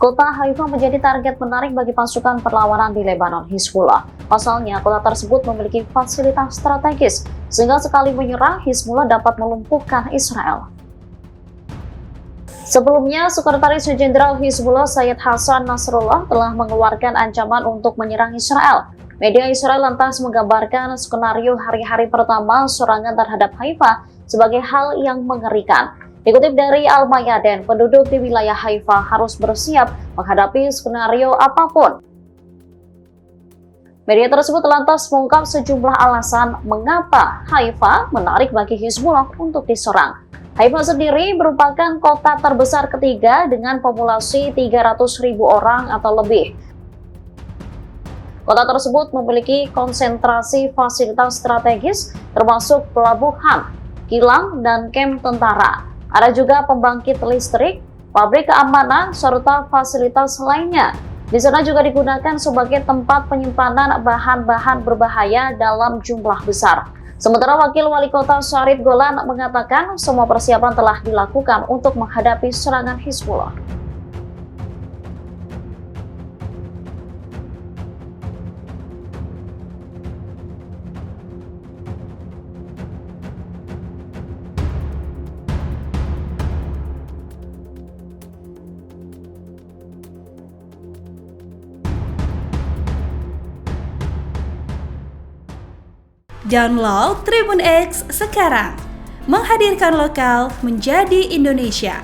Kota Haifa menjadi target menarik bagi pasukan perlawanan di Lebanon Hizbullah. Pasalnya, kota tersebut memiliki fasilitas strategis, sehingga sekali menyerang, Hizbullah dapat melumpuhkan Israel. Sebelumnya, Sekretaris Jenderal Hizbullah Sayyid Hasan Nasrullah telah mengeluarkan ancaman untuk menyerang Israel. Media Israel lantas menggambarkan skenario hari-hari pertama serangan terhadap Haifa sebagai hal yang mengerikan. Dikutip dari Al-Mayadin, penduduk di wilayah Haifa harus bersiap menghadapi skenario apapun. Media tersebut lantas mengungkap sejumlah alasan mengapa Haifa menarik bagi Hizbullah untuk diserang. Haifa sendiri merupakan kota terbesar ketiga dengan populasi 300.000 orang atau lebih. Kota tersebut memiliki konsentrasi fasilitas strategis termasuk pelabuhan, kilang, dan kamp tentara. Ada juga pembangkit listrik, pabrik keamanan, serta fasilitas lainnya. Di sana juga digunakan sebagai tempat penyimpanan bahan-bahan berbahaya dalam jumlah besar. Sementara Wakil Wali Kota Sarid Golan mengatakan semua persiapan telah dilakukan untuk menghadapi serangan Hizbullah. Download Tribun X sekarang, menghadirkan lokal menjadi Indonesia.